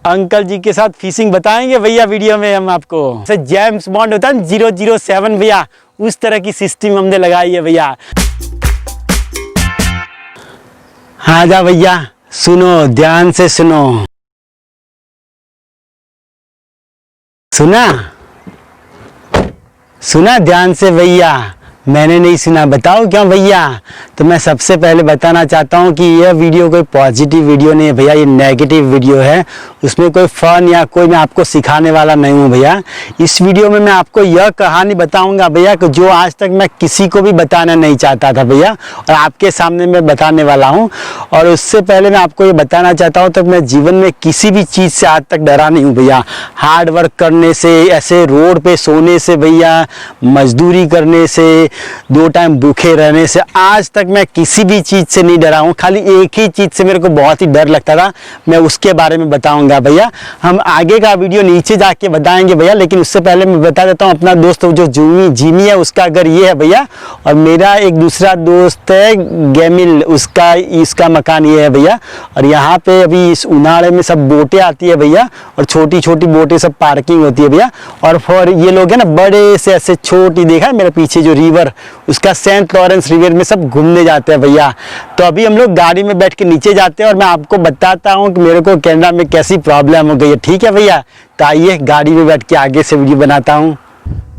Uncle जी के साथ fishing बताएंगे भैया वीडियो में हम आपको। जेम्स बॉन्ड होता है 007 भैया, उस तरह की सिस्टम हमने लगाई है भैया। हाँ जा भैया, सुनो ध्यान से सुनो। सुना सुना ध्यान से भैया? मैंने नहीं सुना, बताओ क्यों भैया? तो मैं सबसे पहले बताना चाहता हूँ कि यह वीडियो कोई पॉजिटिव वीडियो नहीं है भैया, ये नेगेटिव वीडियो है। उसमें कोई फन या कोई मैं आपको सिखाने वाला नहीं हूँ भैया। इस वीडियो में मैं आपको यह कहानी बताऊंगा भैया कि जो आज तक मैं किसी को भी बताना नहीं चाहता था भैया, और आपके सामने मैं बताने वाला हूँ। और उससे पहले मैं आपको ये बताना चाहता हूँ, तो मैं जीवन में किसी भी चीज़ से आज तक डरा नहीं हूँ भैया। हार्ड वर्क करने से, ऐसे रोड पे सोने से भैया, मजदूरी करने से, 2 टाइम भूखे रहने से, आज तक मैं किसी भी चीज़ से नहीं डरा हूँ। खाली एक ही चीज़ से मेरे को बहुत ही डर लगता था, मैं उसके बारे में बताऊंगा भैया। हम आगे का वीडियो नीचे जाके बताएंगे भैया, लेकिन उससे पहले मैं बता देता हूँ अपना दोस्त जो जिमी है, उसका घर ये है भैया। और मेरा एक दूसरा दोस्त है गेमिल, इसका मकान ये है भैया। और यहाँ पे अभी इस उनाड़े में सब बोटें आती है भैया, और छोटी छोटी बोटें सब पार्किंग होती है भैया। और फिर ये लोग है ना बड़े से ऐसे छोटी, देखा है मेरे पीछे जो रिवर, उसका सेंट लॉरेंस रिवर में सब घूमने जाते हैं भैया। तो अभी हम लोग गाड़ी में बैठ के नीचे जाते हैं और मैं आपको बताता हूँ कि मेरे को कनाडा में कैसी प्रॉब्लम हो गई है। ठीक है भैया? तो आइए गाड़ी में बैठ के आगे से वीडियो बनाता हूँ।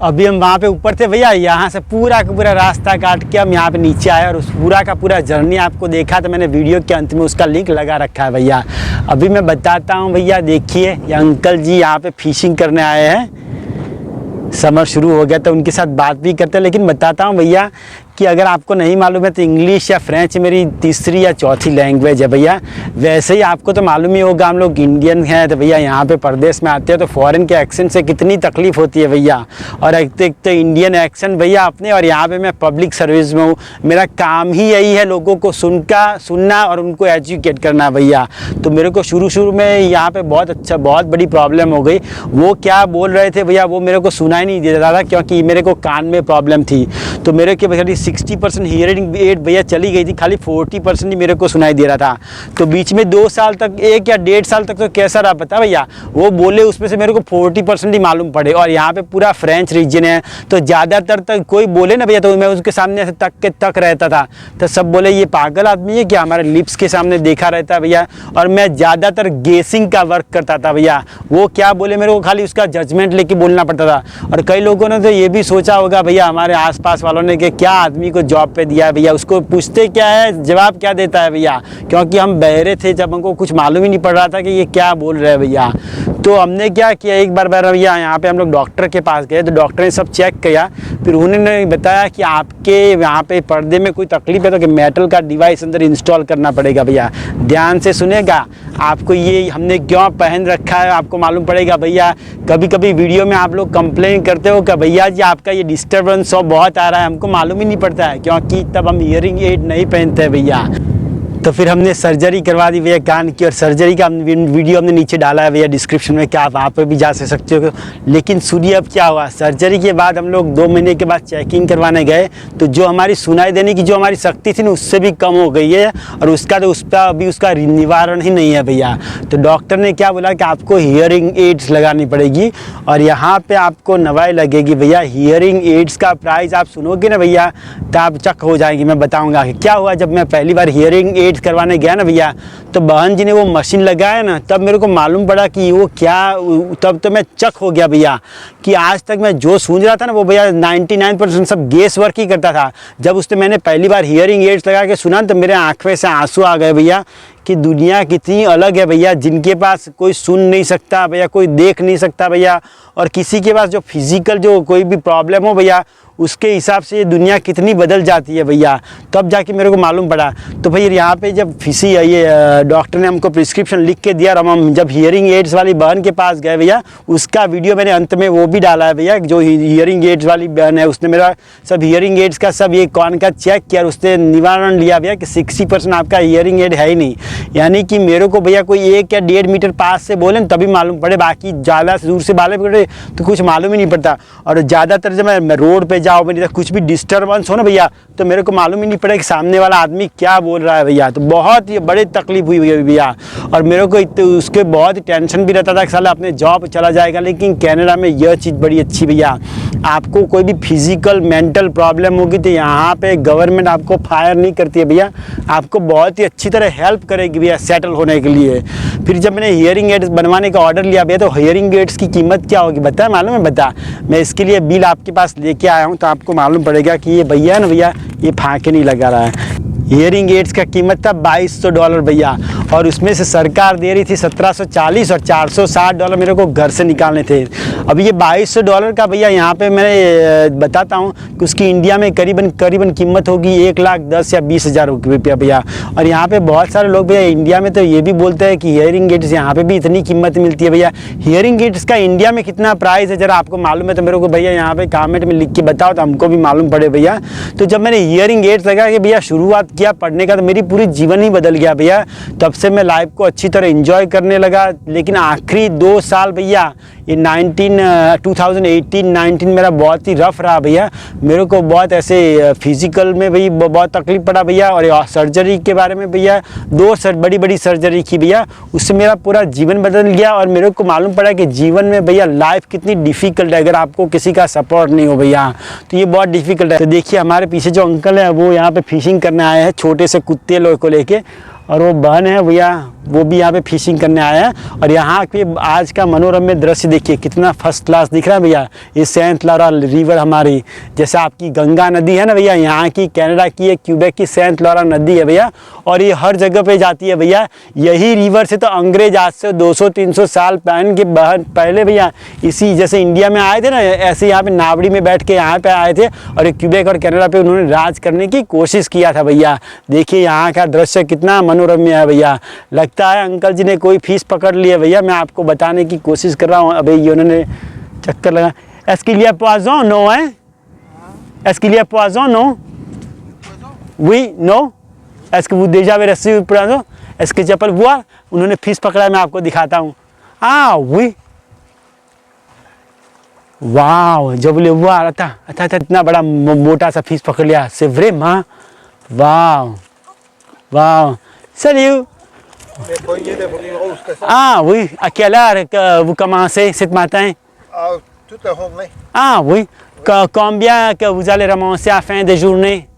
अभी हम वहाँ पे ऊपर थे भैया, यहाँ से पूरा का पूरा रास्ता काट के हम यहाँ पे नीचे आए, और उस पूरा का पूरा जर्नी आपको देखा तो मैंने वीडियो के अंत में उसका लिंक लगा रखा है भैया। अभी मैं बताता हूँ भैया, देखिए ये अंकल जी यहाँ पे फिशिंग करने आए हैं। समर शुरू हो गया तो उनके साथ बात भी करते हैं, लेकिन बताता हूँ भैया कि अगर आपको नहीं मालूम है तो इंग्लिश या फ्रेंच मेरी तीसरी या चौथी लैंग्वेज है भैया। वैसे ही आपको तो मालूम ही होगा, हम लोग इंडियन हैं तो भैया यहाँ पे परदेश में आते हैं तो फॉरेन के एक्सेंट से कितनी तकलीफ़ होती है भैया। और एक तो इंडियन एक्सेंट भैया अपने, और यहाँ पे मैं पब्लिक सर्विस में हूँ, मेरा काम ही यही है लोगों को सुनना और उनको एजुकेट करना भैया। तो मेरे को शुरू में यहाँ पर बहुत बड़ी प्रॉब्लम हो गई। वो क्या बोल रहे थे भैया वो मेरे को सुनाई नहीं दे रहा था, क्योंकि मेरे को कान में प्रॉब्लम थी। तो मेरे के भैया 60% हियरिंग एड भैया चली गई थी, खाली 40% ही मेरे को सुनाई दे रहा था। तो बीच में 2 साल तक, 1 या 1.5 साल तक तो कैसा रहा पता भैया, वो बोले उसमें से मेरे को 40% ही मालूम पड़े। और यहाँ पे पूरा फ्रेंच रीजन है, तो ज़्यादातर तक कोई बोले ना भैया तो मैं उसके सामने से तक रहता था। तो सब बोले ये पागल आदमी है क्या, हमारे लिप्स के सामने देखा रहता है भैया। और मैं ज़्यादातर गेसिंग का वर्क करता था भैया, वो क्या बोले मेरे को खाली उसका जजमेंट लेके बोलना पड़ता था। और कई लोगों ने तो ये भी सोचा होगा भैया, हमारे आसपास वालों ने, कि क्या आदमी को जॉब पे दिया है भैया, उसको पूछते क्या है, जवाब क्या देता है भैया। क्योंकि हम बहरे थे, जब हमको कुछ मालूम ही नहीं पड़ रहा था कि ये क्या बोल रहे हैं भैया। तो हमने क्या किया, एक बार भैया यहाँ पे हम लोग डॉक्टर के पास गए, तो डॉक्टर ने सब चेक किया। फिर उन्होंने बताया कि आपके यहाँ पे पर्दे में कोई तकलीफ है तो कि मेटल का डिवाइस अंदर इंस्टॉल करना पड़ेगा भैया। ध्यान से सुनेगा, आपको ये हमने क्यों पहन रखा है आपको मालूम पड़ेगा भैया। कभी कभी वीडियो में आप लोग कंप्लेन करते हो कि भैया जी आपका ये डिस्टर्बेंस बहुत आ रहा है, हमको मालूम ही नहीं पड़ता है, क्योंकि तब हम हियरिंग एड नहीं पहनते हैं भैया। तो फिर हमने सर्जरी करवा दी भैया कान की, और सर्जरी का वीडियो हमने नीचे डाला है भैया डिस्क्रिप्शन में, क्या आप वहाँ पर भी जा सकते हो। लेकिन सुनिए अब क्या हुआ, सर्जरी के बाद हम लोग 2 महीने के बाद चेकिंग करवाने गए, तो जो हमारी सुनाई देने की जो हमारी शक्ति थी ना, उससे भी कम हो गई है। और अभी उसका निवारण ही नहीं है भैया। तो डॉक्टर ने क्या बोला कि आपको हियरिंग एड्स लगानी पड़ेगी, और यहाँ पर आपको नवाई लगेगी भैया। हियरिंग एड्स का प्राइस आप सुनोगे ना भैया तो आप चक हो जाएंगे। मैं बताऊँगा कि क्या हुआ, जब मैं पहली बार हियरिंग एड्स करवाने गया ना भैया, तो बहन जी ने वो मशीन लगाया ना, तब मेरे को मालूम पड़ा कि वो क्या, तब तो मैं चक हो गया भैया कि आज तक मैं जो सुन रहा था ना वो भैया 99% सब गेस वर्क ही करता था। जब उसने मैंने पहली बार हियरिंग एड्स लगा के सुना तो मेरे आँख में से आंसू आ गए भैया, कि दुनिया कितनी अलग है भैया। जिनके पास कोई सुन नहीं सकता भैया, कोई देख नहीं सकता भैया, और किसी के पास जो फिजिकल जो कोई भी प्रॉब्लम हो भैया, उसके हिसाब से ये दुनिया कितनी बदल जाती है भैया। तब जाके मेरे को मालूम पड़ा। तो भैया यहाँ पे जब ये डॉक्टर ने हमको प्रिस्क्रिप्शन लिख के दिया, और हम जब हियरिंग एड्स वाली बहन के पास गए भैया, उसका वीडियो मैंने अंत में वो भी डाला है भैया। जो हियरिंग एड्स वाली बहन है उसने मेरा सब हियरिंग एड्स का सब ये कान का चेक किया, और उसने निवारण लिया भैया कि 60% आपका हियरिंग एड है ही नहीं। यानी कि मेरे को भैया कोई 1 या 1.5 मीटर पास से बोले तभी मालूम पड़े, बाकी ज़्यादा दूर से बाले पकड़े तो कुछ मालूम ही नहीं पड़ता। और ज़्यादातर जब मैं रोड पे जाऊँ, मेरी कुछ भी डिस्टर्बेंस हो ना भैया, तो मेरे को मालूम ही नहीं पड़ा कि सामने वाला आदमी क्या बोल रहा है भैया। तो बहुत ही बड़ी तकलीफ हुई भैया। और मेरे को उसके बहुत टेंशन भी रहता था कि साला अपने जॉब चला जाएगा। लेकिन कनाडा में यह चीज़ बड़ी अच्छी भैया, आपको कोई भी फिजिकल मेंटल प्रॉब्लम होगी तो यहाँ पे गवर्नमेंट आपको फायर नहीं करती है भैया, आपको बहुत ही अच्छी तरह हेल्प करेगी भैया सेटल होने के लिए। फिर जब मैंने हियरिंग एड्स बनवाने का ऑर्डर लिया भैया, तो हियरिंग एड्स की कीमत क्या होगी बता, मालूम है? बता, मैं इसके लिए बिल आपके पास लेके आया हूँ, तो आपको मालूम पड़ेगा कि ये भैया ना भैया ये फाँके नहीं लगा रहा है। हियरिंग एड्स का कीमत था $2200 भैया, और उसमें से सरकार दे रही थी $1740 और $460 मेरे को घर से निकालने थे। अब ये $2200 का भैया यहाँ पे मैं बताता हूँ कि उसकी इंडिया में करीबन कीमत होगी 1,10,000 या 20,000 रुपया भैया। और यहाँ पे बहुत सारे लोग भैया इंडिया में तो ये भी बोलते हैं कि हियरिंग एड्स यहाँ पे भी इतनी कीमत मिलती है भैया। हियरिंग एड्स का इंडिया में कितना प्राइस है जरा आपको मालूम है तो मेरे को भैया यहाँ पे कमेंट में लिख के बताओ, तो हमको भी मालूम पड़े भैया। तो जब मैंने हियरिंग एड्स लगा कि भैया शुरुआत किया पढ़ने का, तो मेरी पूरी जीवन ही बदल गया भैया। तब से मैं लाइफ को अच्छी तरह एंजॉय करने लगा। लेकिन आखिरी 2 साल भैया ये 2018-19 मेरा बहुत ही रफ रहा भैया। मेरे को बहुत ऐसे फिजिकल में भी बहुत तकलीफ पड़ा भैया। और सर्जरी के बारे में भैया 2 बड़ी सर्जरी की भैया, उससे मेरा पूरा जीवन बदल गया। और मेरे को मालूम पड़ा कि जीवन में भैया लाइफ कितनी डिफ़िकल्ट है अगर आपको किसी का सपोर्ट नहीं हो भैया, तो ये बहुत डिफ़िकल्ट है। तो देखिए हमारे पीछे जो अंकल है वो यहाँ पे फिशिंग करने आए हैं छोटे से कुत्ते लोग को लेके, और वो बहन है भैया वो भी यहाँ पे फिशिंग करने आया है। और यहाँ पे आज का मनोरम्य दृश्य देखिए कितना फर्स्ट क्लास दिख रहा है भैया। ये सेंट लॉरा रिवर हमारी, जैसे आपकी गंगा नदी है ना भैया, यहाँ की कनाडा की एक क्यूबेक की सेंट लॉरा नदी है भैया, और ये हर जगह पे जाती है भैया। यही रिवर से तो अंग्रेज आज से 200-300 साल पहले भैया इसी जैसे इंडिया में आए थे ना, ऐसे यहाँ पे नावड़ी में बैठ के यहाँ पे आए थे और क्यूबेक और कनाडा पे उन्होंने राज करने की कोशिश किया था भैया। देखिए यहाँ का दृश्य कितना मनोरम्य है भैया। लगता है अंकल जी ने कोई फीस पकड़ लिया भैया, मैं आपको बताने की कोशिश कर रहा हूँ। अबे ये उन्होंने चक्कर लगा। Est-ce qu'il y a poisson? Non, hein? Est-ce qu'il y a poisson? Non? Oui, non? Est-ce que vous déjà avez reçu poisson? Est-ce que je peux le voir? उन्होंने फीस पकड़ा है, मैं आपको दिखाता हूँ। Ah oui, वाह, जब ले हुआ आता इतना बड़ा मोटा सा फीस पकड़ लिया, c'est vraiment, वाह वाह। Salut. Ah oui, à quelle heure que vous commencez ce matin? Toute la journée. Ah oui, combien que vous allez ramasser à la fin de journée?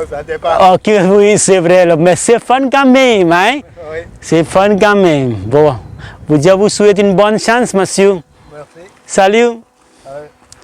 Ça dépend. Ok, oui, c'est vrai, là. Mais c'est fun quand même, hein? Oui, C'est fun quand même. Bon, je vous souhaite une bonne chance, monsieur. merci. Salut.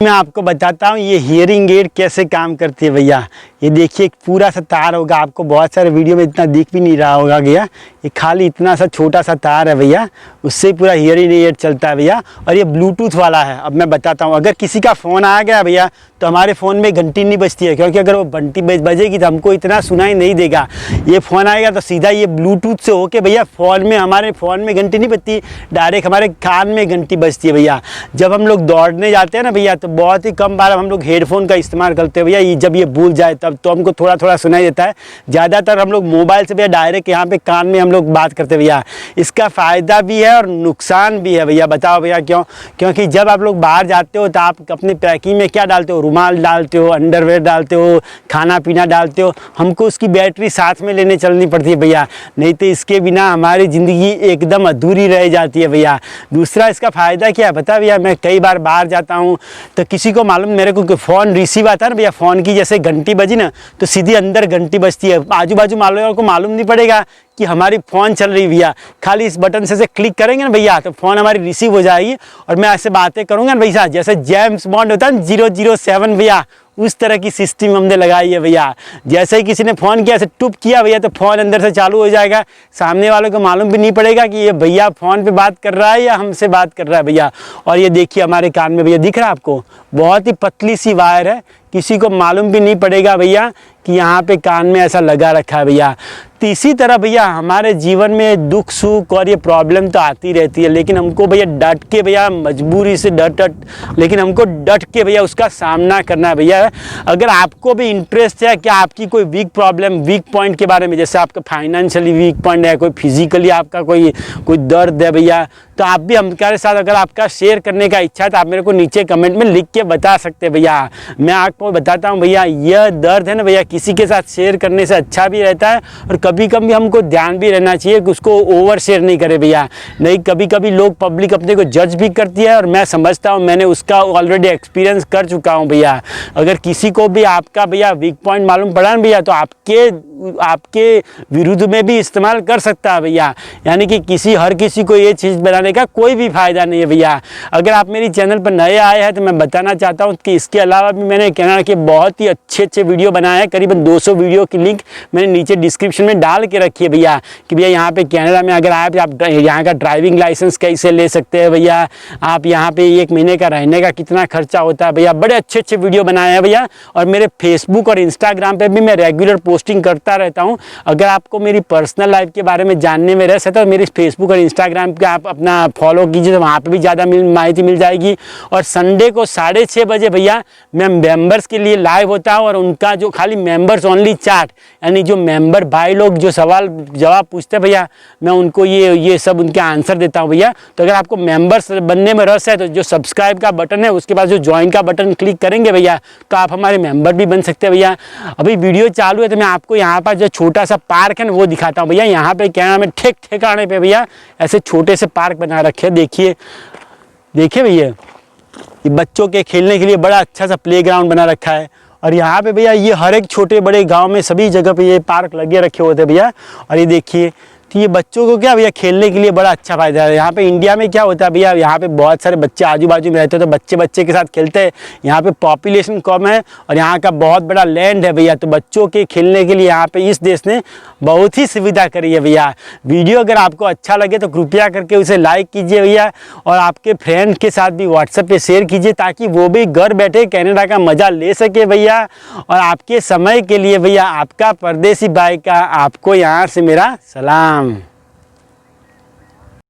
मैं आपको बताता हूँ ये hearing aid कैसे काम करती है भैया। ये देखिए एक पूरा सा तार होगा, आपको बहुत सारे वीडियो में इतना दिख भी नहीं रहा होगा भैया, ये खाली इतना सा छोटा सा तार है भैया, उससे पूरा हियरिंग एड चलता है भैया। और ये ब्लूटूथ वाला है। अब मैं बताता हूँ, अगर किसी का फ़ोन आ गया भैया तो हमारे फ़ोन में घंटी नहीं बजती है, क्योंकि अगर वो घंटी बजेगी तो हमको इतना सुनाई नहीं देगा। ये फ़ोन आएगा तो सीधा ये ब्लूटूथ से होके भैया फ़ोन में, हमारे फ़ोन में घंटी नहीं बजती, डायरेक्ट हमारे कान में घंटी बजती है भैया। जब हम लोग दौड़ने जाते हैं ना भैया तो बहुत ही कम बार हम लोग हेडफोन का इस्तेमाल करते हैं भैया। ये जब ये भूल जाए तब तो हमको थोड़ा थोड़ा सुनाई देता है। ज़्यादातर हम लोग मोबाइल से भैया डायरेक्ट यहाँ पे कान में हम लोग बात करते हैं भैया। इसका फ़ायदा भी है और नुकसान भी है भैया। बताओ भैया क्यों? क्योंकि जब आप लोग बाहर जाते हो तो आप अपनी पैकिंग में क्या डालते हो? रुमाल डालते हो, अंडरवेयर डालते हो, खाना पीना डालते हो। हमको उसकी बैटरी साथ में लेने चलनी पड़ती है भैया, नहीं तो इसके बिना हमारी ज़िंदगी एकदम अधूरी रह जाती है भैया। दूसरा इसका फ़ायदा क्या है बता भैया, मैं कई बार बाहर जाता हूँ तो किसी को मालूम, मेरे को फ़ोन रिसीव आता है ना भैया, फ़ोन की जैसे घंटी बजी ना तो सीधी अंदर घंटी बजती है। आजू बाजू वालों को मालूम नहीं पड़ेगा कि हमारी फ़ोन चल रही भैया। खाली इस बटन से क्लिक करेंगे ना भैया तो फ़ोन हमारी रिसीव हो जाएगी और मैं ऐसे बातें करूँगा ना भैया, जैसे जेम्स बॉन्ड होता है ना 007 भैया, उस तरह की सिस्टम हमने लगाई है भैया। जैसे ही किसी ने फ़ोन किया, ऐसे टुप किया भैया तो फ़ोन अंदर से चालू हो जाएगा। सामने वालों को मालूम भी नहीं पड़ेगा कि ये भैया फ़ोन पे बात कर रहा है या हमसे बात कर रहा है भैया। और ये देखिए हमारे कान में भैया दिख रहा है आपको, बहुत ही पतली सी वायर है किसी को मालूम भी नहीं पड़ेगा भैया कि यहाँ पे कान में ऐसा लगा रखा है भैया। तो इसी तरह भैया हमारे जीवन में दुख सुख और ये प्रॉब्लम तो आती रहती है, लेकिन हमको भैया डट के भैया मजबूरी से लेकिन हमको डट के भैया उसका सामना करना है भैया। अगर आपको भी इंटरेस्ट है कि आपकी कोई वीक प्रॉब्लम, वीक पॉइंट के बारे में, जैसे आपका फाइनेंशियली वीक पॉइंट है, कोई फिजिकली आपका कोई दर्द है भैया, तो आप भी हमारे साथ अगर आपका शेयर करने का इच्छा है तो आप मेरे को नीचे कमेंट में लिख के बता सकते हैं भैया। मैं आपको बताता हूँ भैया, यह दर्द है ना भैया, किसी के साथ शेयर करने से अच्छा भी रहता है और कभी कभी हमको ध्यान भी रहना चाहिए कि उसको ओवर शेयर नहीं करे भैया। नहीं, कभी कभी लोग, पब्लिक अपने को जज भी करती है और मैं समझता हूँ, मैंने उसका ऑलरेडी एक्सपीरियंस कर चुका हूँ भैया। अगर किसी को भी आपका भैया वीक पॉइंट मालूम पड़ा ना भैया, तो आपके विरुद्ध में भी इस्तेमाल कर सकता है भैया। यानी कि हर किसी को ये चीज़ बनाने का कोई भी फायदा नहीं है भैया। अगर आप मेरी चैनल पर नए आए हैं तो मैं बताना चाहता हूँ कि इसके अलावा भी मैंने कनाडा के बहुत ही अच्छे वीडियो बनाए हैं। करीबन 200 वीडियो की लिंक मैंने नीचे डिस्क्रिप्शन में डाल के रखी है भैया, कि भैया यहाँ पे कनाडा में अगर आए तो आप यहाँ का ड्राइविंग लाइसेंस कैसे ले सकते हैं भैया, आप यहाँ पे 1 महीने का रहने का कितना खर्चा होता है भैया। बड़े अच्छे वीडियो बनाए हैं भैया। और मेरे फेसबुक और इंस्टाग्राम पर भी मैं रेगुलर पोस्टिंग करता रहता हूँ। अगर आपको मेरी पर्सनल लाइफ के बारे में जानने में रह सकता है तो मेरी फेसबुक और इंस्टाग्राम पे आप अपना फॉलो कीजिए, तो वहाँ पे भी ज़्यादा माहिती मिल जाएगी। और संडे को 6:30 बजे भैया मैं मेंबर्स के लिए लाइव होता हूँ, और उनका जो खाली मेंबर्स ओनली चैट, यानी जो मेंबर भाई लोग जो सवाल जवाब पूछते हैं भैया, मैं उनको ये सब उनके आंसर देता हूँ भैया। तो अगर आपको मेंबर्स बनने में रस है तो जो सब्सक्राइब का बटन है उसके बाद जो ज्वाइन का बटन क्लिक करेंगे भैया, तो आप हमारे मेंबर भी बन सकते हैं भैया। अभी वीडियो चालू है तो मैं आपको यहाँ पर जो छोटा सा पार्क है ना वो दिखाता हूँ भैया। यहाँ पे कनाडा में ठिकाने पे भैया ऐसे छोटे से पार्क बना रखे हैं। देखिए भैया, ये बच्चों के खेलने के लिए बड़ा अच्छा सा प्लेग्राउंड बना रखा है। और यहाँ पे भैया ये हर एक छोटे बड़े गांव में सभी जगह पे ये पार्क लगे रखे होते हैं भैया। और ये देखिए, तो ये बच्चों को क्या भैया खेलने के लिए बड़ा अच्छा फायदा है। यहाँ पे इंडिया में क्या होता है भैया, यहाँ पे बहुत सारे बच्चे आजू बाजू में रहते हैं तो बच्चे के साथ खेलते हैं। यहाँ पे पॉपुलेशन कम है और यहाँ का बहुत बड़ा लैंड है भैया, तो बच्चों के खेलने के लिए यहाँ पे इस देश ने बहुत ही सुविधा करी है भैया। वीडियो अगर आपको अच्छा लगे तो कृपया करके उसे लाइक कीजिए भैया, और आपके फ्रेंड के साथ भी व्हाट्सएप पे शेयर कीजिए, ताकि वो भी घर बैठे कनाडा का मज़ा ले सके भैया। और आपके समय के लिए भैया आपका परदेसी भाई का आपको यहाँ से मेरा सलाम।